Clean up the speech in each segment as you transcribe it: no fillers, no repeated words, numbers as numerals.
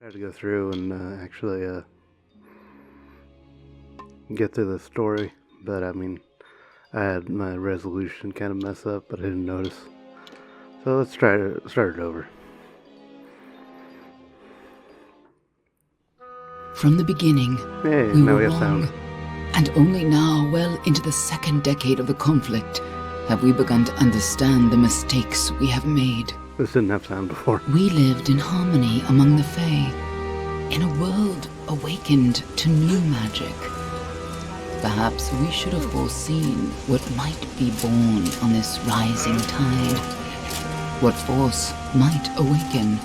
Tried to go through and actually get through the story, but I mean, I had my resolution kind of mess up, but I didn't notice. So let's try to start it over. From the beginning, Hey, we now were we have wrong, sound. and only now, well into the second decade of the conflict, have we begun to understand the mistakes we have made. This didn't have sound before. We lived in harmony among the Fae, in a world awakened to new magic. Perhaps we should have foreseen what might be born on this rising tide. What force might awaken.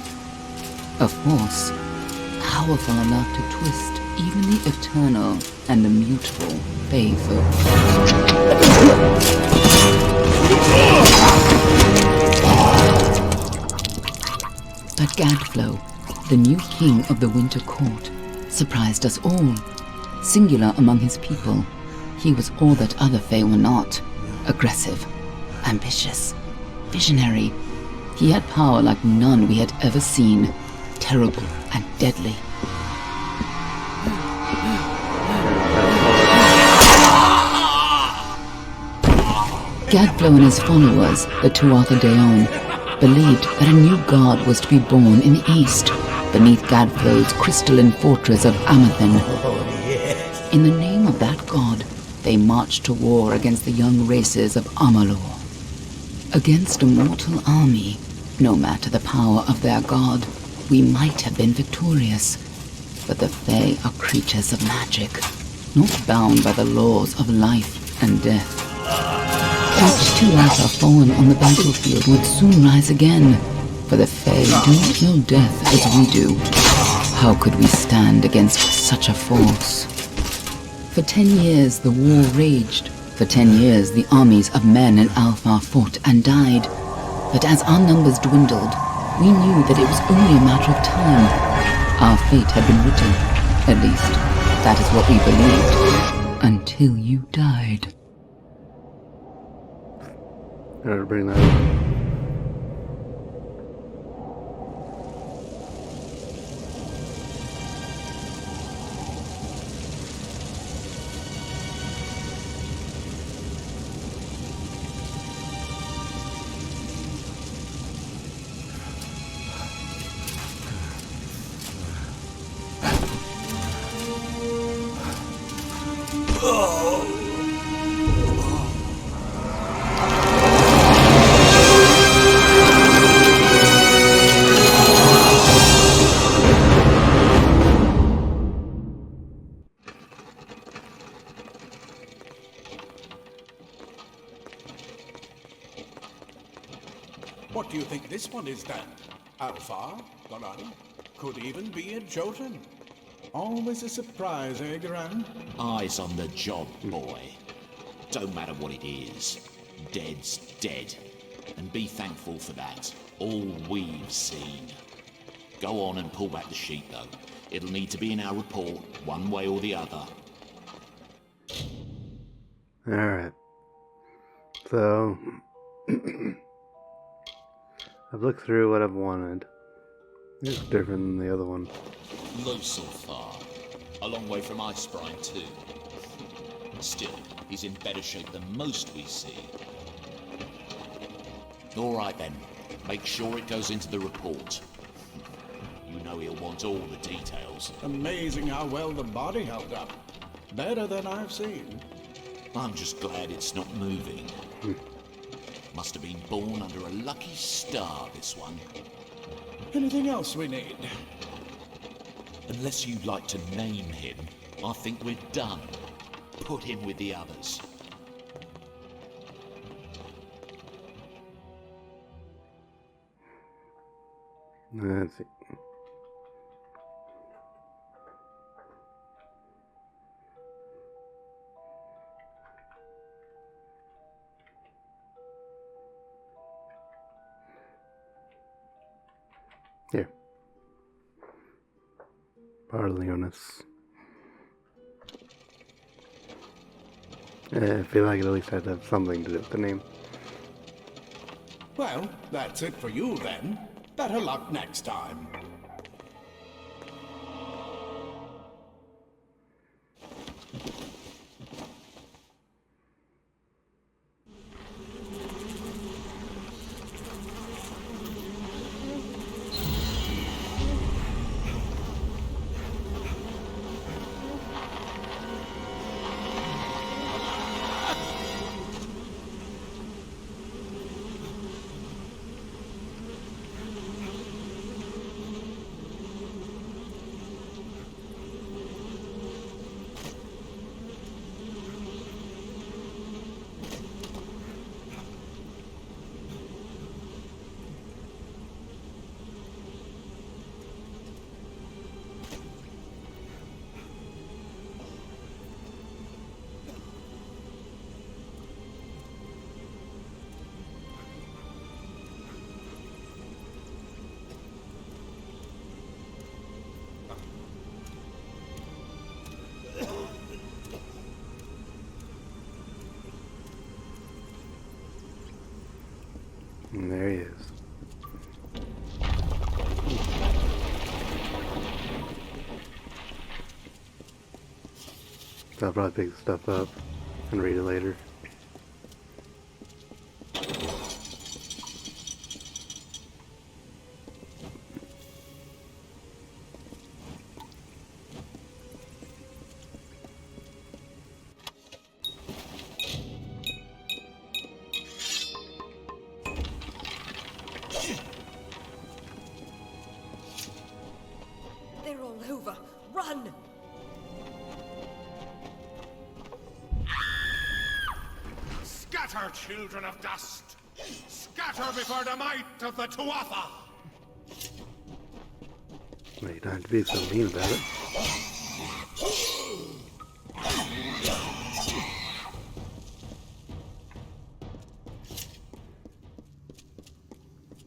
A force powerful enough to twist even the eternal and immutable faithful. But Gadflow, the new king of the Winter Court, surprised us all. Singular among his people, he was all that other Fae were not. Aggressive, ambitious, visionary. He had power like none we had ever seen, terrible and deadly. Gadflow and his followers, the Tuatha Deon, believed that a new god was to be born in the east, beneath Gadflow's crystalline fortress of Amathen. In the name of that god, they marched to war against the young races of Amalur. Against a mortal army, no matter the power of their god, we might have been victorious. But the Fae are creatures of magic, not bound by the laws of life and death. Each Tuatha fallen on the battlefield would soon rise again, for the Fae do not know death as we do. How could we stand against such a force? For 10 years the war raged. For 10 years the armies of Men and Alpha fought and died. But as our numbers dwindled, we knew that it was only a matter of time. Our fate had been written. At least, that is what we believed. Until you died. I had to bring that up. What do you think this one is then? Alpha? Gorani? Could even be a Jotun. Always a surprise, eh, Garan? Eyes on the job, boy. Don't matter what it is. Dead's dead. And be thankful for that. All we've seen. Go on and pull back the sheet, though. It'll need to be in our report, one way or the other. Alright. So, I've looked through what I've wanted. It's different than the other one. Low so far. A long way from Ice Brine, too. Still, he's in better shape than most we see. Alright then. Make sure it goes into the report. You know he'll want all the details. Amazing how well the body held up. Better than I've seen. I'm just glad it's not moving. Must have been born under a lucky star, this one. Anything else we need? Unless you'd like to name him, I think we're done. Put him with the others. Let's see. Here. Barleonis. I feel like it at least had to have something to do with the name. Well, that's it for you then. Better luck next time. is. So I'll probably pick the stuff up and read it later. They're all over. Run! Scatter, children of dust! Scatter before the might of the Tuatha! Well, you don't have to be so mean about it.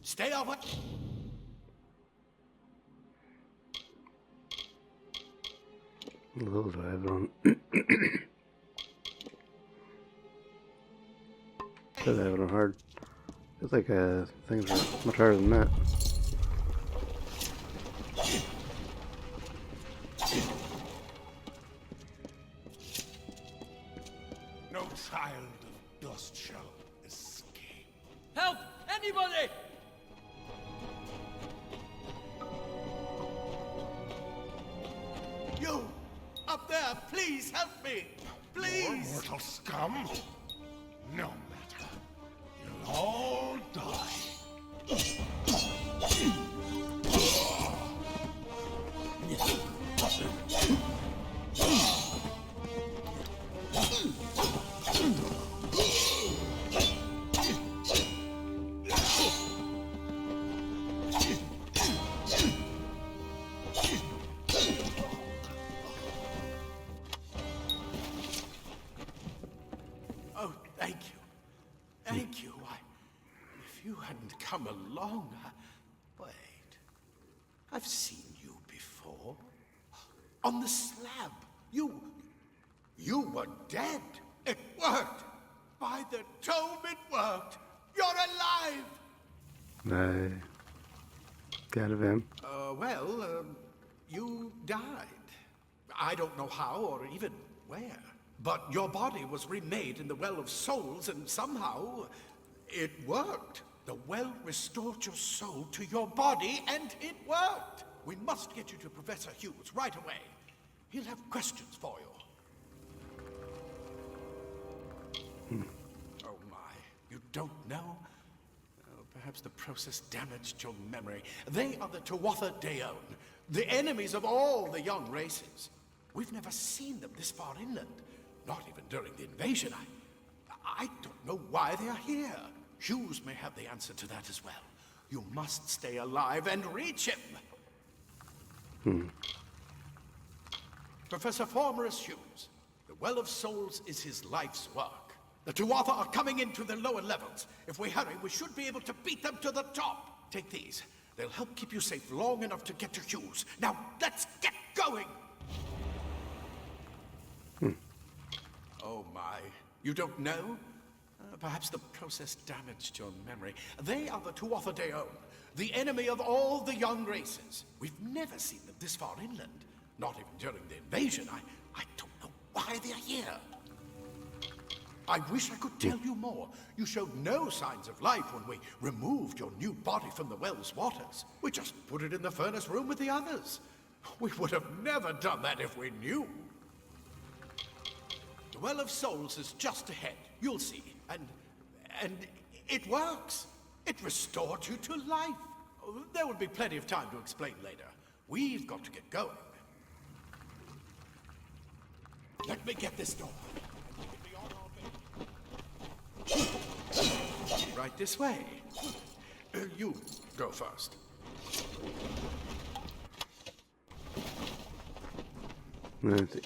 Stay away! Little do I have it on. Should have it on hard. Feels like things are much harder than that. No child of dust shall escape. Help! Anybody! You! Up there, please help me! Please! Mortal scum! No matter. You'll all die. Oh, thank you. Thank you. If you hadn't come along, wait. I've seen you before. On the slab. You were dead. It worked. By the tome, it worked. You're alive. Got of him. You died. I don't know how or even where. But your body was remade in the Well of Souls, and somehow it worked. The well restored your soul to your body, and it worked. We must get you to Professor Hughes right away. He'll have questions for you. Oh my, you don't know? Oh, perhaps the process damaged your memory. They are the Tuatha Deon, the enemies of all the young races. We've never seen them this far inland. Not even during the invasion. I don't know why they are here. Hughes may have the answer to that as well. You must stay alive and reach him. Professor Formerus Hughes, the Well of Souls is his life's work. The Tuatha are coming into the lower levels. If we hurry, we should be able to beat them to the top. Take these. They'll help keep you safe long enough to get to Hughes. Now, let's get going! Oh my, you don't know? Perhaps the process damaged your memory. They are the Tuatha Deon, the enemy of all the young races. We've never seen them this far inland. Not even during the invasion. I don't know why they're here. I wish I could tell you more. You showed no signs of life when we removed your new body from the well's waters. We just put it in the furnace room with the others. We would have never done that if we knew. The Well of Souls is just ahead. You'll see. And it works. It restored you to life. There will be plenty of time to explain later. We've got to get going. Let me get this door. Right this way. You go first. Let's see.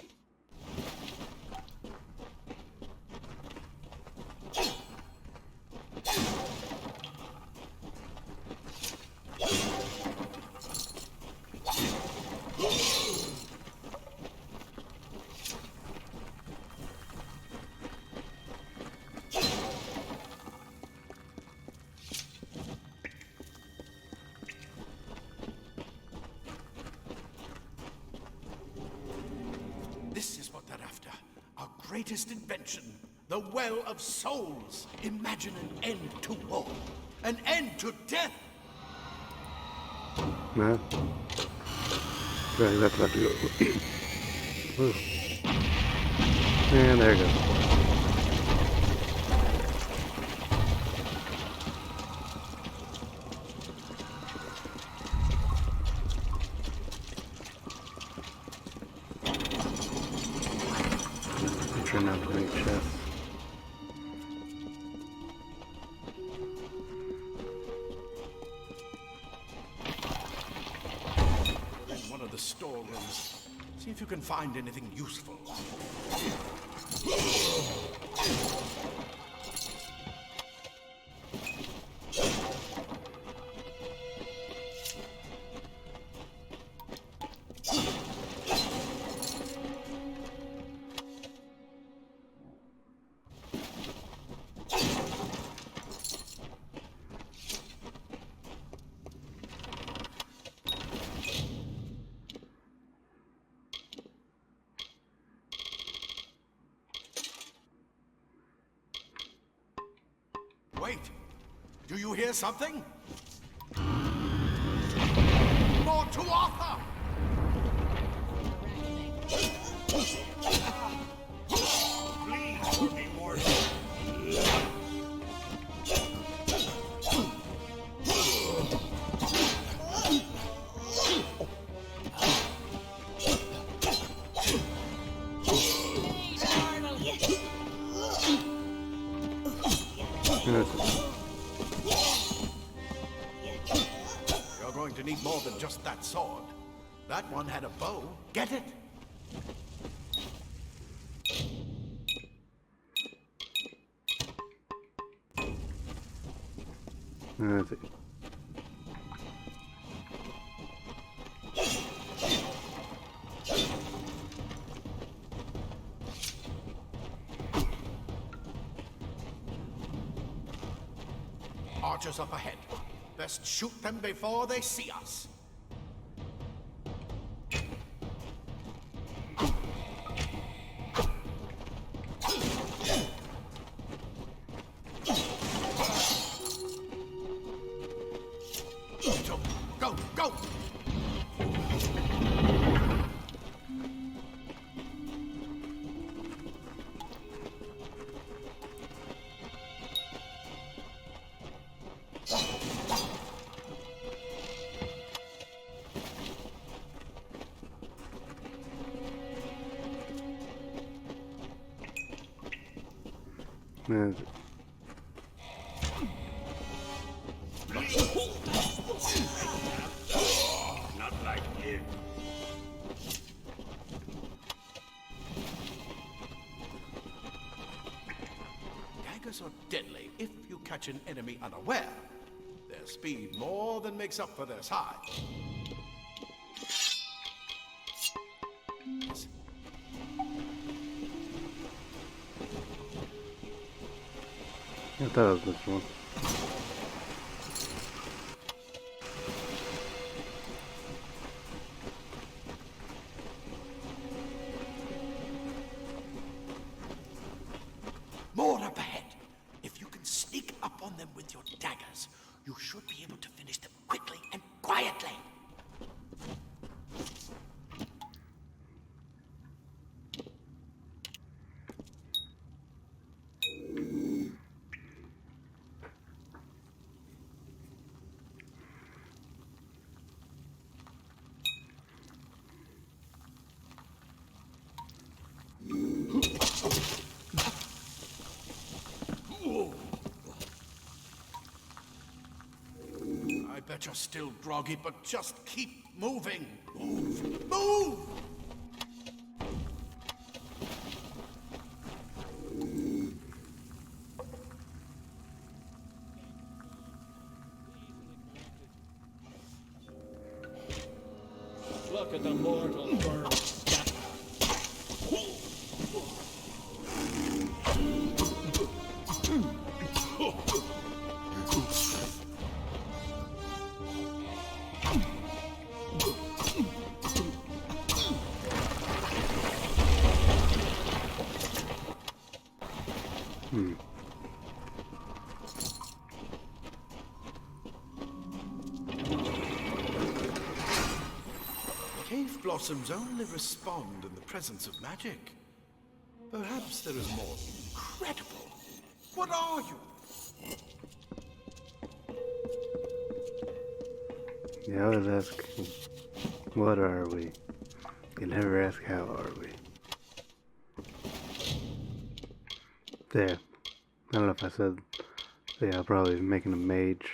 greatest invention, the Well of Souls. Imagine an end to war, an end to death. No. Right, that's about to go. Ooh. And there it goes. I'm trying not to make chests. In one of the storerooms. See if you can find anything useful. Wait! Do you hear something? More to Arthur! Please, be more. You're going to need more than just that sword. That one had a bow. Get it? That's it. Archers up ahead. Best shoot them before they see us. Go, go! That's it. Not like you. Daggers are deadly if you catch an enemy unaware. Their speed more than makes up for their size. I thought it was this one. More up ahead. If you can sneak up on them with your daggers, you should be able to finish them quickly and quietly. I bet you're still groggy, but just keep moving. Move! Move! Look at the mortal burn. Leaf blossoms only respond in the presence of magic. Perhaps there is more incredible. What are you? You always ask, what are we? You never ask, how are we? There. I don't know if I said, yeah, I'll probably be making a mage.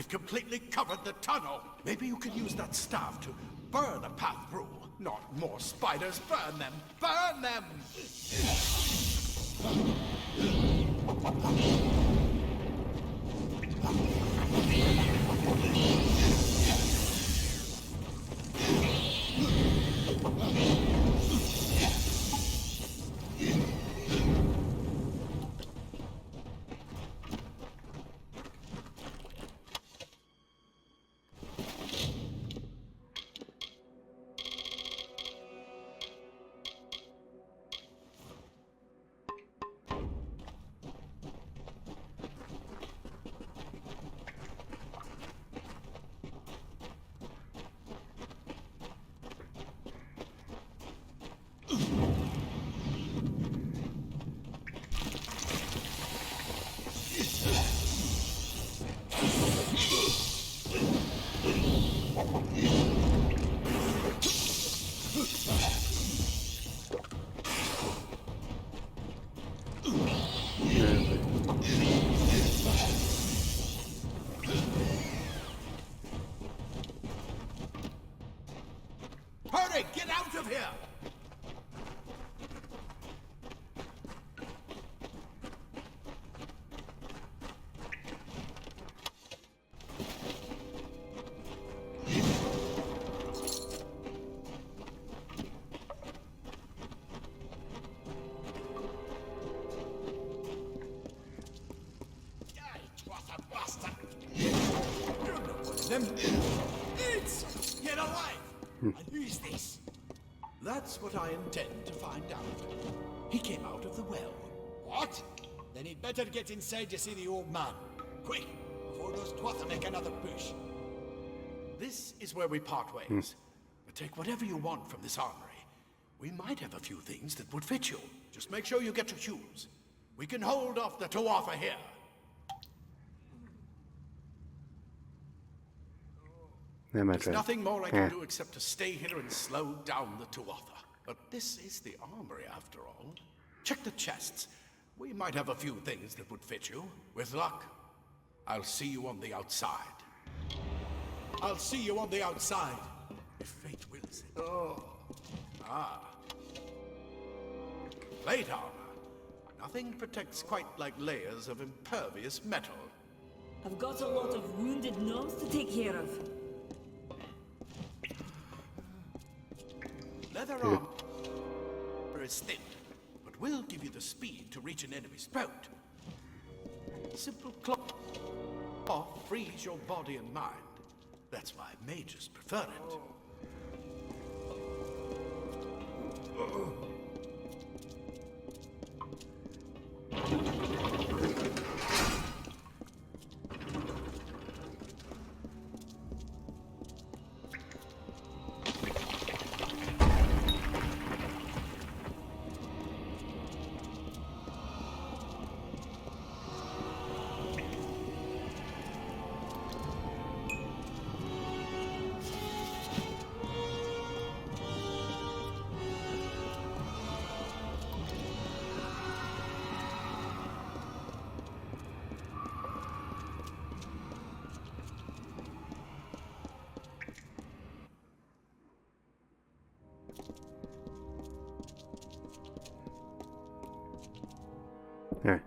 Completely covered the tunnel. Maybe you can use that staff to burn a path through. Not more spiders. Burn them. Burn them! Hurry! Get out of here! It's get alive! And who is this? That's what I intend to find out. He came out of the well. What? Then he'd better get inside to see the old man. Quick, before those twats make another push. This is where we part ways. But take whatever you want from this armory. We might have a few things that would fit you. Just make sure you get to Hughes. We can hold off the Tuatha here. There's nothing more I can do except to stay here and slow down the Tuatha. But this is the armory, after all. Check the chests. We might have a few things that would fit you. With luck, I'll see you on the outside. I'll see you on the outside, if fate wills it. Oh. Ah. Plate armor. Nothing protects quite like layers of impervious metal. I've got a lot of wounded gnomes to take care of. Leather armor is thin, but will give you the speed to reach an enemy's throat. Simple cloth frees your body and mind. That's why mages prefer it. Alright.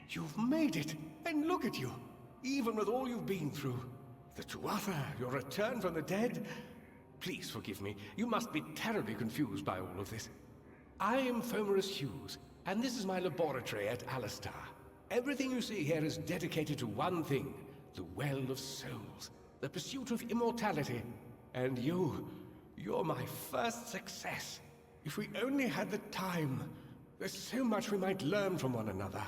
You've made it, and look at you. Even with all you've been through. The Tuatha, your return from the dead. Please forgive me. You must be terribly confused by all of this. I am Fomerus Hughes, and this is my laboratory at Alistar. Everything you see here is dedicated to one thing, the Well of Souls, the pursuit of immortality. And you're my first success. If we only had the time, there's so much we might learn from one another.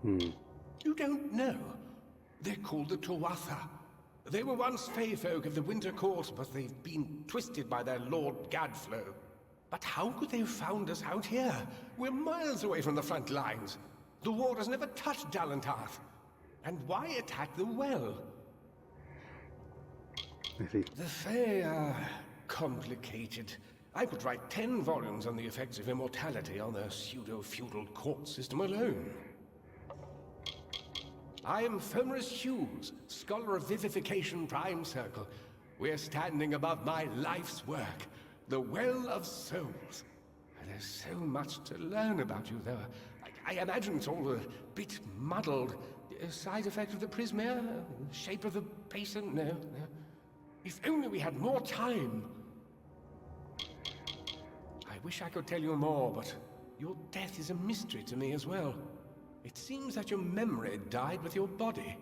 You don't know. They're called the Tuatha. They were once Fey folk of the Winter Court, but they've been twisted by their Lord Gadflow. But how could they have found us out here? We're miles away from the front lines. The war has never touched Dalantarth. And why attack the well? I see. The Fae are complicated. I could write 10 volumes on the effects of immortality on their pseudo-feudal court system alone. I am Fomerus Hughes, Scholar of Vivification Prime Circle. We're standing above my life's work, the Well of Souls. There's so much to learn about you, though. I imagine it's all a bit muddled. A side effect of the prismere? Shape of the basin? No. If only we had more time. I wish I could tell you more, but your death is a mystery to me as well. It seems that your memory died with your body.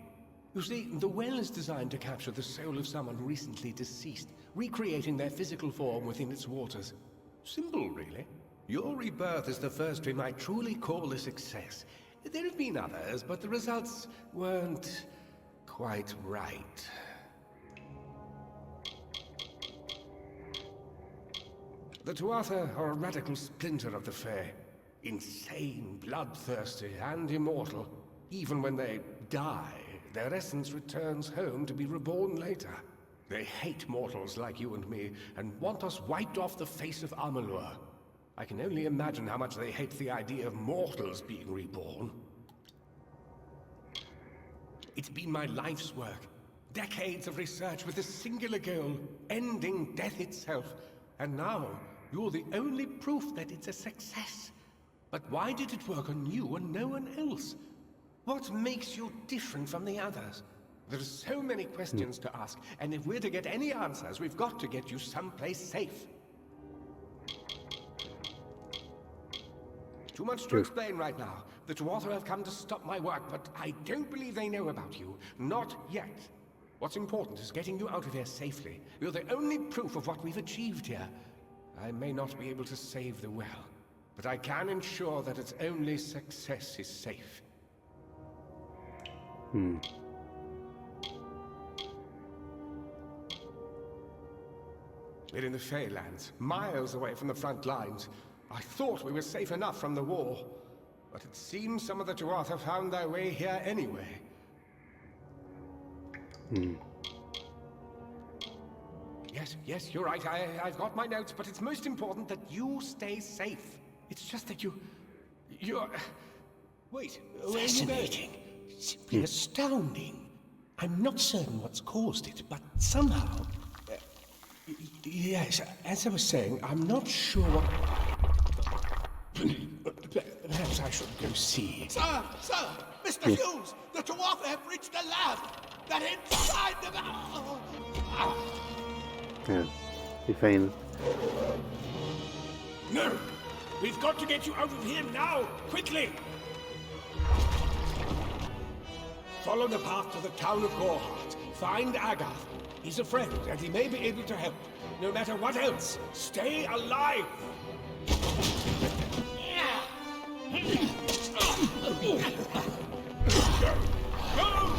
You see, the well is designed to capture the soul of someone recently deceased, recreating their physical form within its waters. Simple, really. Your rebirth is the first we might truly call a success. There have been others, but the results weren't quite right. The Tuatha are a radical splinter of the Fae. Insane, bloodthirsty, and immortal. Even when they die, their essence returns home to be reborn later. They hate mortals like you and me, and want us wiped off the face of Amalur. I can only imagine how much they hate the idea of mortals being reborn. It's been my life's work. Decades of research with a singular goal, ending death itself. And now, you're the only proof that it's a success. But why did it work on you and no one else? What makes you different from the others? There are so many questions to ask, and if we're to get any answers, we've got to get you someplace safe. Too much to explain right now. The Tuatha have come to stop my work, but I don't believe they know about you. Not yet. What's important is getting you out of here safely. You're the only proof of what we've achieved here. I may not be able to save the well, but I can ensure that its only success is safe. We're in the Feylands, miles away from the front lines. I thought we were safe enough from the war, but it seems some of the Tuatha found their way here anyway. Yes, you're right. I've got my notes, but it's most important that you stay safe. It's just that you're... Wait, where are you going? Simply astounding. I'm not certain what's caused it, but somehow... yes, as I was saying, I'm not sure what... Perhaps I should go see. Sir! Mr. Hughes! The Tuatha have reached the lab! They're inside the... Yeah, he fainted. No! We've got to get you out of here now! Quickly! Follow the path to the town of Gorhart. Find Agath. He's a friend, and he may be able to help. No matter what else, stay alive! Go!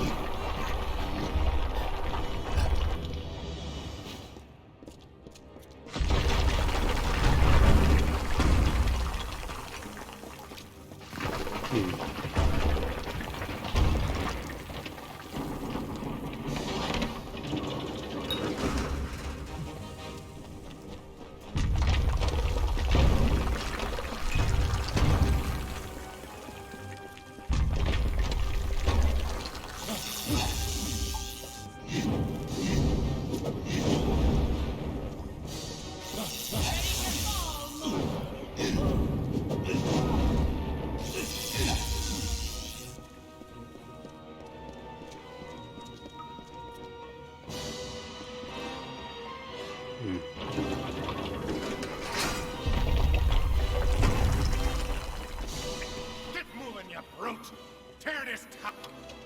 brute! Tear this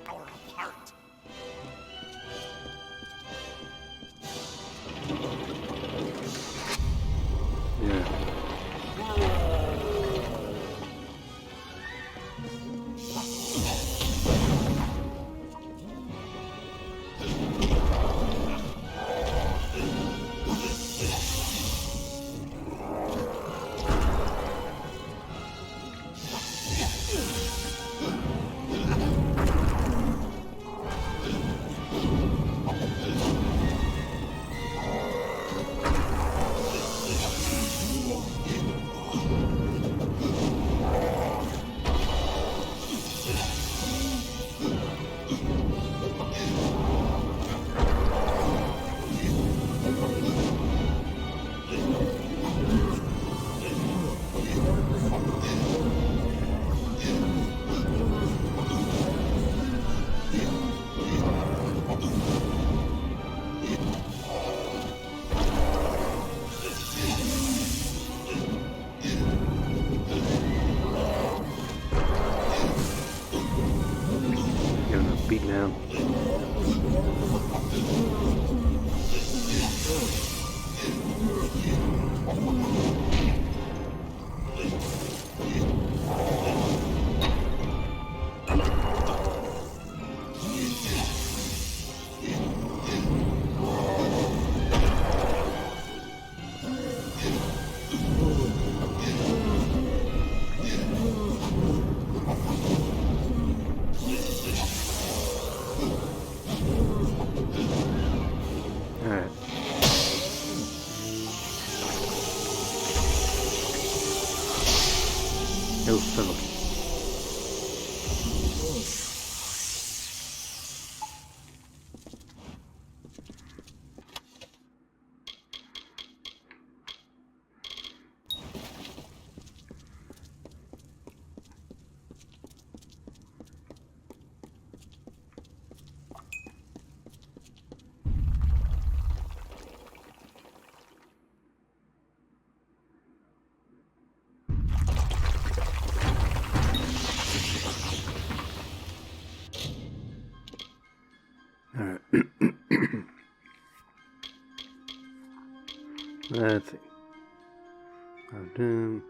tower apart! Yeah. Giving a beat down. Alright. It was settled. Alright. Let's see. Doom.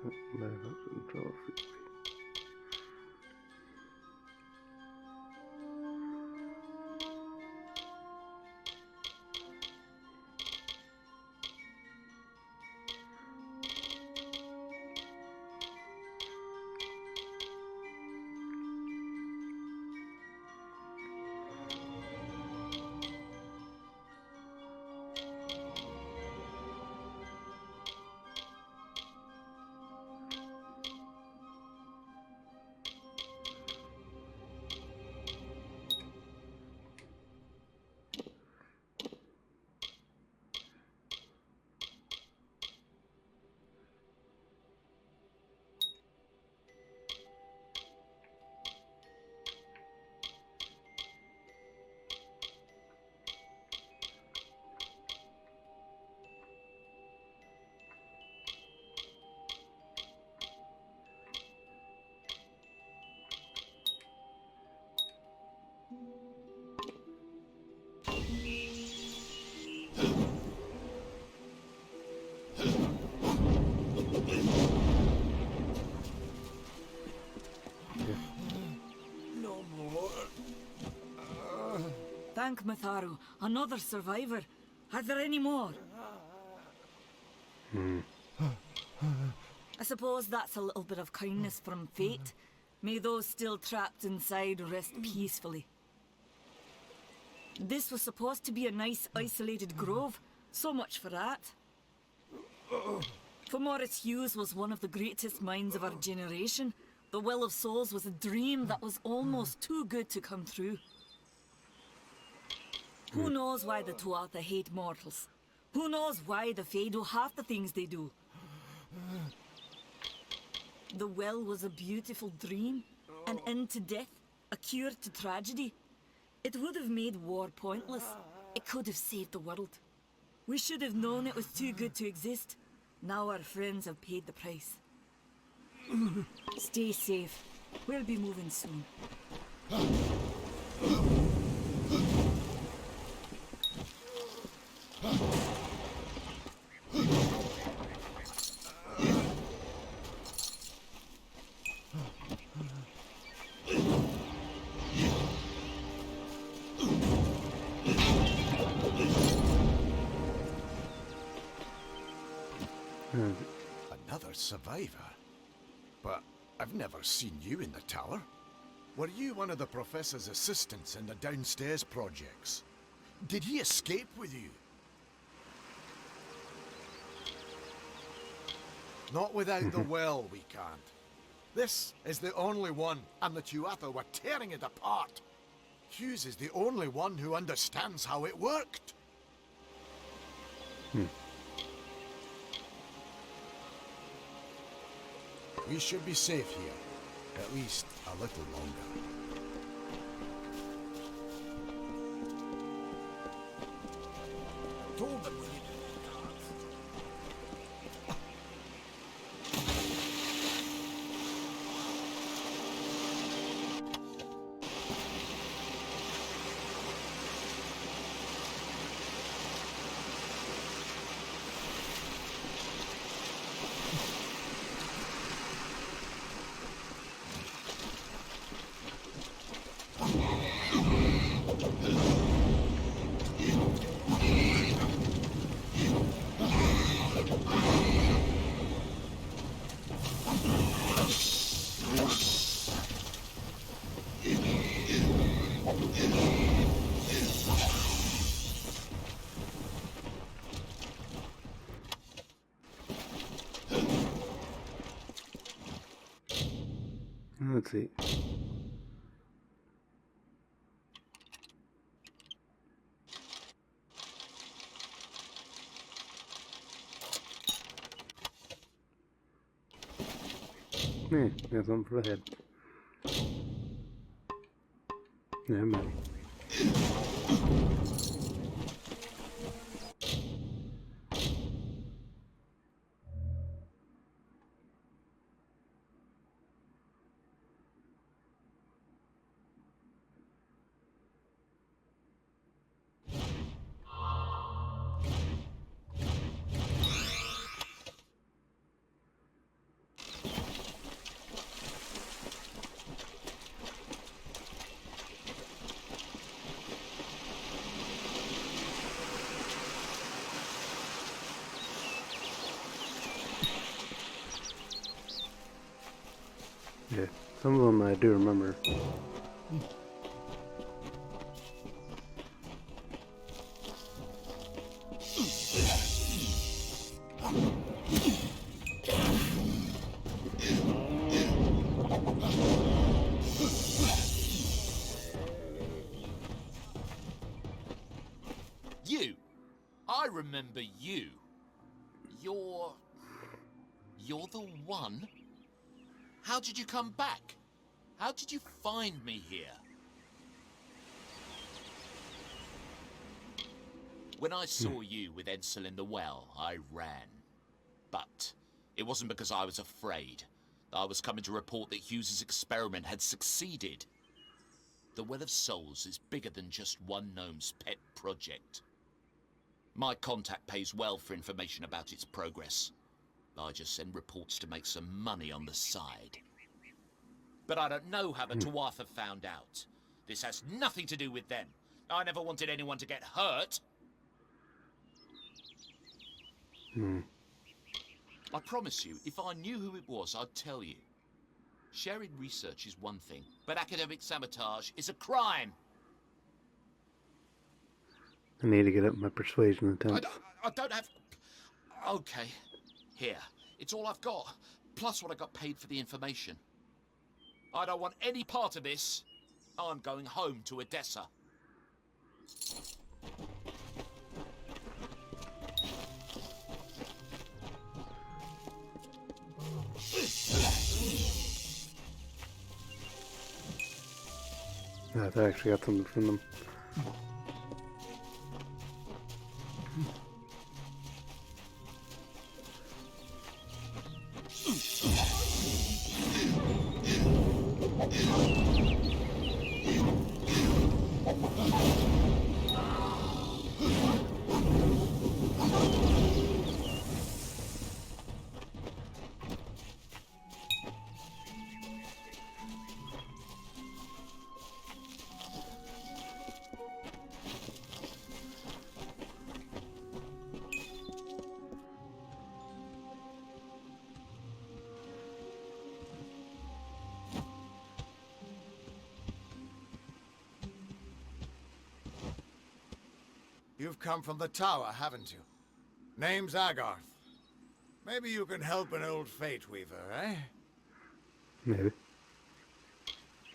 No more. Thank Matharu, another survivor. Are there any more? I suppose that's a little bit of kindness from fate. May those still trapped inside rest peacefully. This was supposed to be a nice isolated grove. So much for that. For Morris Hughes was one of the greatest minds of our generation. The Well of Souls was a dream that was almost too good to come true. Who knows why the Tuatha hate mortals? Who knows why the Fae do half the things they do? The well was a beautiful dream, an end to death, a cure to tragedy. It would have made war pointless. It could have saved the world. We should have known it was too good to exist. Now our friends have paid the price. Stay safe. We'll be moving soon. Another survivor? But I've never seen you in the tower. Were you one of the professor's assistants in the downstairs projects? Did he escape with you? Not without the well, we can't. This is the only one, and the Tuatha were tearing it apart. Hughes is the only one who understands how it worked. We should be safe here. At least a little longer. Told them we needed the guards. Let's see. Yeah, got something for the head. Never mind. Yeah, some of them I do remember. You! I remember you. You're the one? How did you come back? How did you find me here? When I saw you with Edsel in the well, I ran. But it wasn't because I was afraid. I was coming to report that Hughes's experiment had succeeded. The Well of Souls is bigger than just one gnome's pet project. My contact pays well for information about its progress. I just send reports to make some money on the side. But I don't know how the Tuatha found out. This has nothing to do with them. I never wanted anyone to get hurt. I promise you, if I knew who it was, I'd tell you. Sharing research is one thing, but academic sabotage is a crime. I need to get up my persuasion attempts. I don't have... Okay. Here. It's all I've got. Plus what I got paid for the information. I don't want any part of this. I'm going home to Odessa. I've actually got something from them. You've come from the tower, haven't you? Name's Agarth. Maybe you can help an old Fate Weaver, eh? Maybe.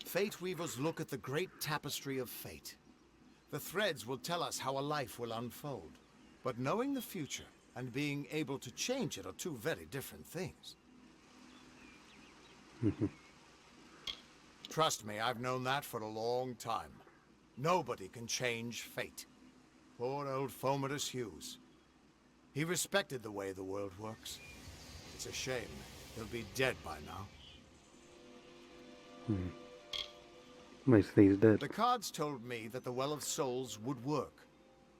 Fate Weavers look at the great tapestry of fate. The threads will tell us how a life will unfold. But knowing the future and being able to change it are two very different things. Trust me, I've known that for a long time. Nobody can change fate. Poor old Fomadus Hughes. He respected the way the world works. It's a shame. He'll be dead by now. Makes things dead. The cards told me that the Well of Souls would work,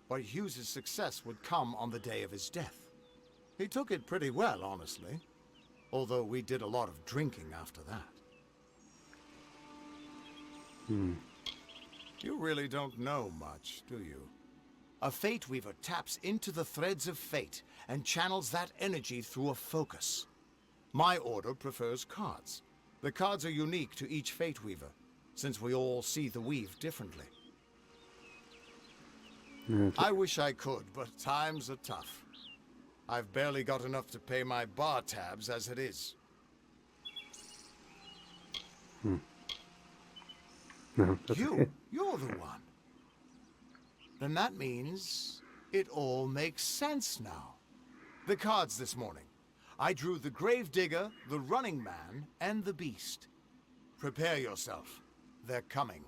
but Hughes' success would come on the day of his death. He took it pretty well, honestly. Although we did a lot of drinking after that. You really don't know much, do you? A Fate Weaver taps into the threads of fate and channels that energy through a focus. My order prefers cards. The cards are unique to each Fate Weaver, since we all see the weave differently. I wish I could, but times are tough. I've barely got enough to pay my bar tabs as it is. No, that's okay. You're the one. Then that means it all makes sense now. The cards this morning. I drew the Gravedigger, the Running Man, and the Beast. Prepare yourself. They're coming.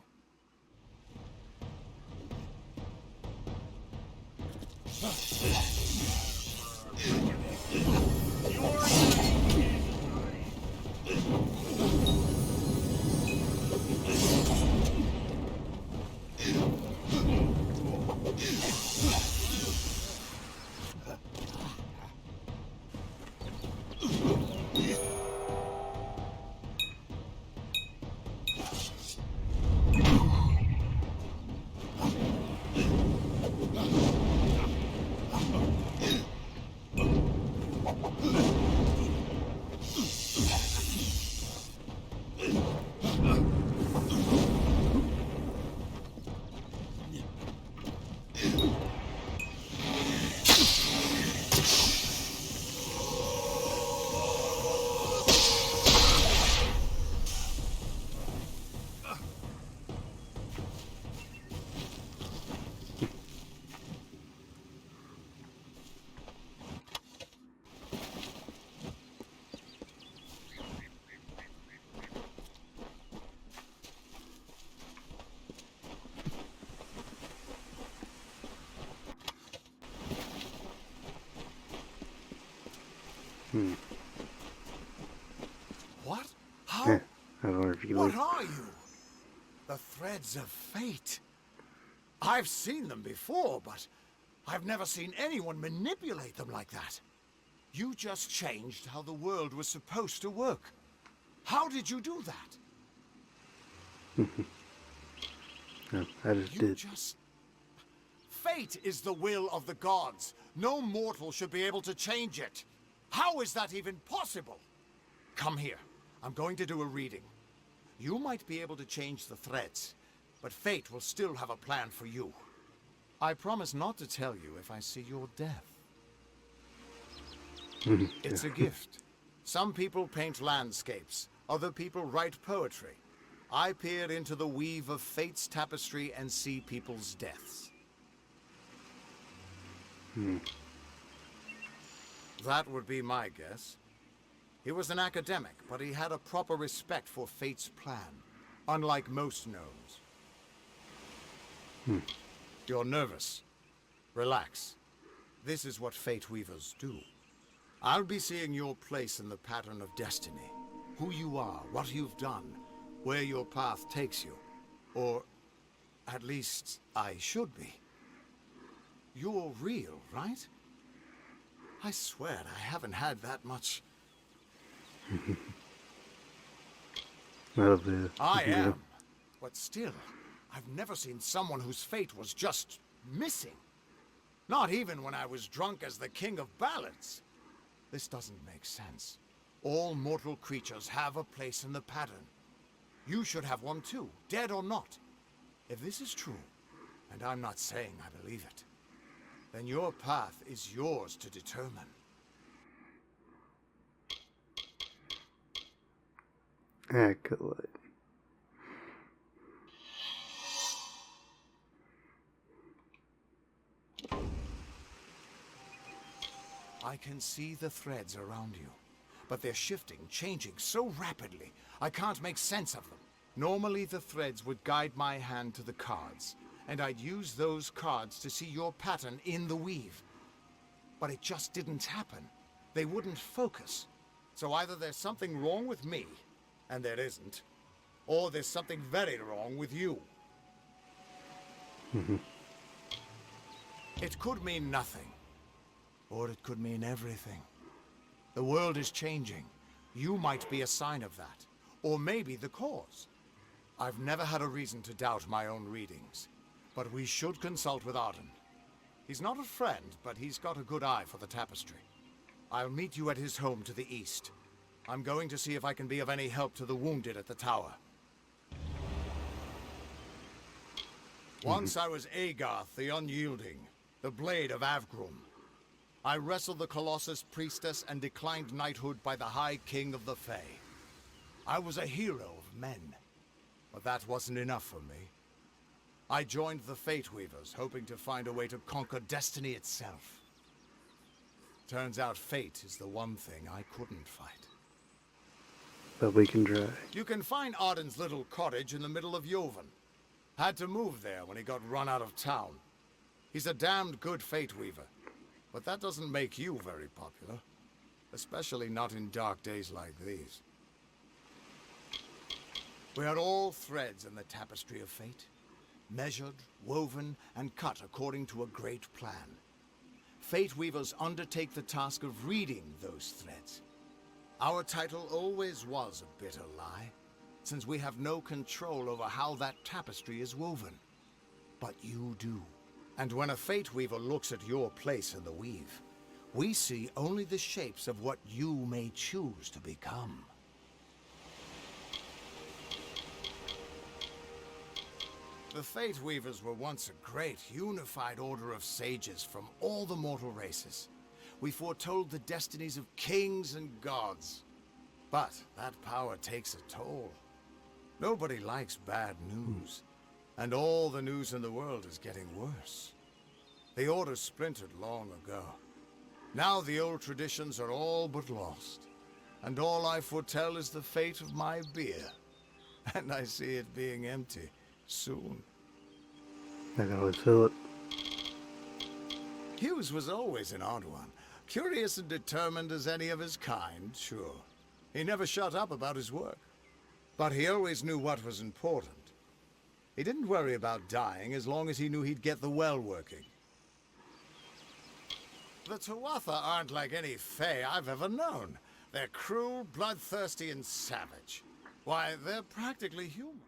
What? How? I wonder if you What like. are you? The threads of fate. I've seen them before, but I've never seen anyone manipulate them like that. You just changed how the world was supposed to work. How did you do that? No, I just You did. just... Fate is the will of the gods. No mortal should be able to change it. How is that even possible? Come here. I'm going to do a reading. You might be able to change the threads, but fate will still have a plan for you. I promise not to tell you if I see your death. It's a gift. Some people paint landscapes. Other people write poetry. I peer into the weave of fate's tapestry and see people's deaths. That would be my guess. He was an academic, but he had a proper respect for fate's plan, unlike most gnomes. You're nervous. Relax. This is what Fate Weavers do. I'll be seeing your place in the pattern of destiny. Who you are, what you've done, where your path takes you. Or, at least, I should be. You're real, right? I swear I haven't had that much... I am. But still, I've never seen someone whose fate was just missing. Not even when I was drunk as the King of Ballads. This doesn't make sense. All mortal creatures have a place in the pattern. You should have one too, dead or not. If this is true, and I'm not saying I believe it, then your path is yours to determine. Acolyte. I can see the threads around you, but they're shifting, changing so rapidly, I can't make sense of them. Normally the threads would guide my hand to the cards, and I'd use those cards to see your pattern in the weave. But it just didn't happen. They wouldn't focus. So either there's something wrong with me, and there isn't, or there's something very wrong with you. It could mean nothing, or it could mean everything. The world is changing. You might be a sign of that, or maybe the cause. I've never had a reason to doubt my own readings, but we should consult with Arden. He's not a friend, but he's got a good eye for the tapestry. I'll meet you at his home to the east. I'm going to see if I can be of any help to the wounded at the tower. Once I was Agarth the Unyielding, the Blade of Avgrum. I wrestled the Colossus priestess and declined knighthood by the High King of the Fae. I was a hero of men, but that wasn't enough for me. I joined the Fate Weavers, hoping to find a way to conquer destiny itself. Turns out fate is the one thing I couldn't fight. But we can try. You can find Arden's little cottage in the middle of Joven. Had to move there when he got run out of town. He's a damned good Fate Weaver, but that doesn't make you very popular. Especially not in dark days like these. We are all threads in the tapestry of fate. Measured, woven, and cut according to a great plan. Fate Weavers undertake the task of reading those threads. Our title always was a bitter lie, since we have no control over how that tapestry is woven. But you do. And when a Fate Weaver looks at your place in the weave, we see only the shapes of what you may choose to become. The Fate Weavers were once a great, unified order of sages from all the mortal races. We foretold the destinies of kings and gods. But that power takes a toll. Nobody likes bad news. And all the news in the world is getting worse. The Order splintered long ago. Now the old traditions are all but lost. And all I foretell is the fate of my beer. And I see it being empty soon. I can always feel it. Hughes was always an odd one. Curious and determined as any of his kind, sure. He never shut up about his work. But he always knew what was important. He didn't worry about dying as long as he knew he'd get the well working. The Tuatha aren't like any Fae I've ever known. They're cruel, bloodthirsty, and savage. Why, they're practically human.